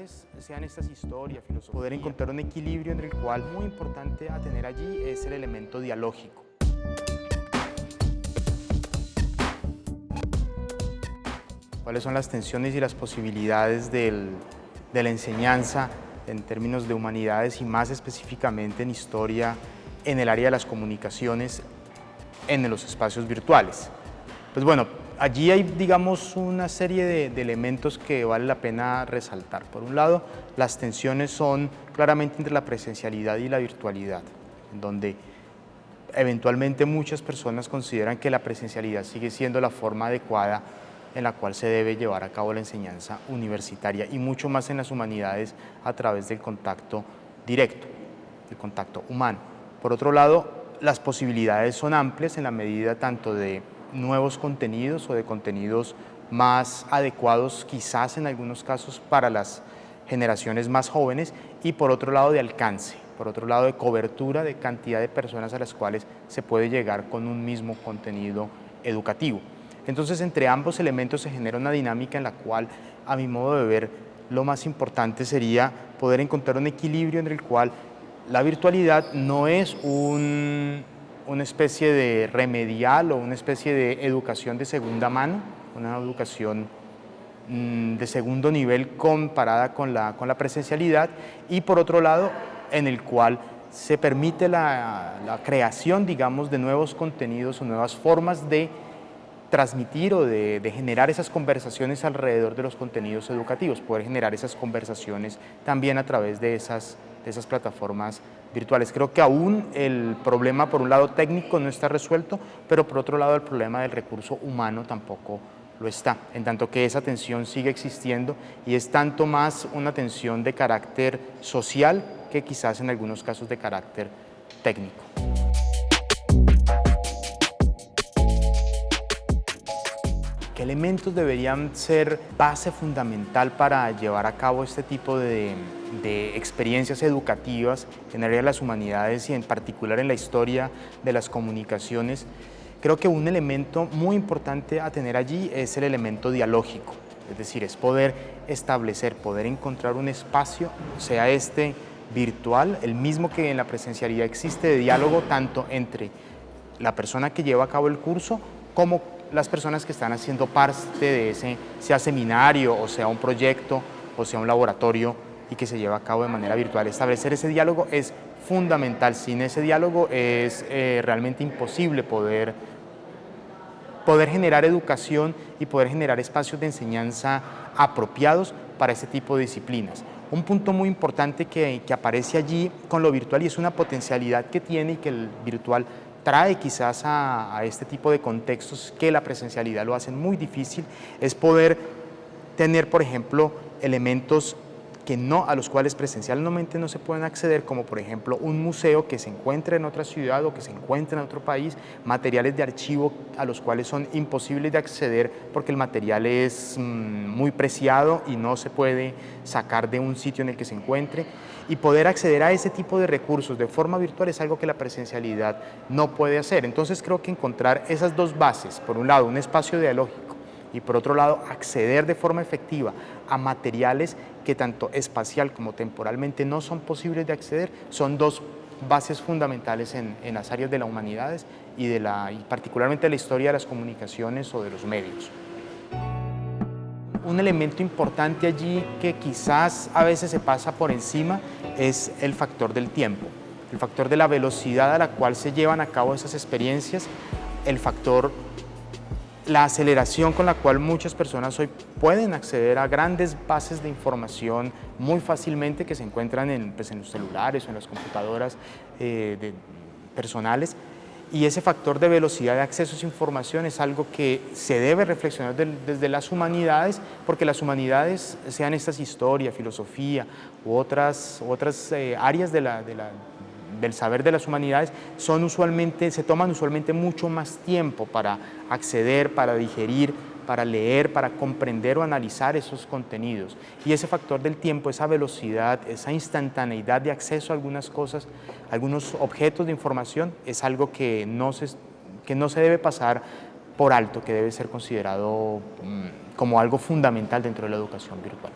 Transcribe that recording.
virtuales, sean estas historia, filosofía. Poder encontrar un equilibrio en el cual muy importante a tener allí es el elemento dialógico. ¿Cuáles son las tensiones y las posibilidades de la enseñanza en términos de humanidades y más específicamente en historia en el área de las comunicaciones en los espacios virtuales? Pues bueno, allí hay, digamos, una serie de elementos que vale la pena resaltar. Por un lado, las tensiones son claramente entre la presencialidad y la virtualidad, en donde eventualmente muchas personas consideran que la presencialidad sigue siendo la forma adecuada en la cual se debe llevar a cabo la enseñanza universitaria y mucho más en las humanidades a través del contacto directo, el contacto humano. Por otro lado, las posibilidades son amplias en la medida tanto de nuevos contenidos o de contenidos más adecuados quizás en algunos casos para las generaciones más jóvenes y por otro lado de alcance, por otro lado de cobertura de cantidad de personas a las cuales se puede llegar con un mismo contenido educativo. Entonces, entre ambos elementos se genera una dinámica en la cual, a mi modo de ver, lo más importante sería poder encontrar un equilibrio en el cual la virtualidad no es una especie de remedial o una especie de educación de segunda mano, una educación de segundo nivel comparada con la presencialidad, y por otro lado, en el cual se permite la creación, digamos, de nuevos contenidos o nuevas formas de transmitir o de generar esas conversaciones alrededor de los contenidos educativos, poder generar esas conversaciones también a través de esas plataformas virtuales. Creo que aún el problema, por un lado técnico, no está resuelto, pero por otro lado el problema del recurso humano tampoco lo está, en tanto que esa tensión sigue existiendo y es tanto más una tensión de carácter social que quizás en algunos casos de carácter técnico. ¿Qué elementos deberían ser base fundamental para llevar a cabo este tipo de experiencias educativas en el área de las humanidades y en particular en la historia de las comunicaciones? Creo que un elemento muy importante a tener allí es el elemento dialógico, es decir, es poder establecer, poder encontrar un espacio, sea este virtual, el mismo que en la presencialidad existe, de diálogo tanto entre la persona que lleva a cabo el curso como las personas que están haciendo parte de ese, sea seminario o sea un proyecto o sea un laboratorio y que se lleva a cabo de manera virtual. Establecer ese diálogo es fundamental. Sin ese diálogo es realmente imposible poder generar educación y poder generar espacios de enseñanza apropiados para este tipo de disciplinas. Un punto muy importante que aparece allí con lo virtual y es una potencialidad que tiene y que el virtual trae quizás a este tipo de contextos que la presencialidad lo hacen muy difícil, es poder tener, por ejemplo, elementos a los cuales presencialmente no se pueden acceder, como por ejemplo un museo que se encuentra en otra ciudad o que se encuentra en otro país, materiales de archivo a los cuales son imposibles de acceder porque el material es muy preciado y no se puede sacar de un sitio en el que se encuentre, y poder acceder a ese tipo de recursos de forma virtual es algo que la presencialidad no puede hacer. Entonces creo que encontrar esas dos bases, por un lado un espacio dialógico y por otro lado acceder de forma efectiva a materiales que tanto espacial como temporalmente no son posibles de acceder, son dos bases fundamentales en las áreas de las humanidades y particularmente de la historia de las comunicaciones o de los medios. Un elemento importante allí que quizás a veces se pasa por encima es el factor del tiempo, el factor de la velocidad a la cual se llevan a cabo esas experiencias, la aceleración con la cual muchas personas hoy pueden acceder a grandes bases de información muy fácilmente que se encuentran en los celulares o en las computadoras personales. Y ese factor de velocidad de acceso a esa información es algo que se debe reflexionar desde las humanidades, porque las humanidades, sean estas historia, filosofía u otras áreas del saber de las humanidades, se toman usualmente mucho más tiempo para acceder, para digerir, para leer, para comprender o analizar esos contenidos. Y ese factor del tiempo, esa velocidad, esa instantaneidad de acceso a algunas cosas, algunos objetos de información, es algo que no se debe pasar por alto, que debe ser considerado como algo fundamental dentro de la educación virtual.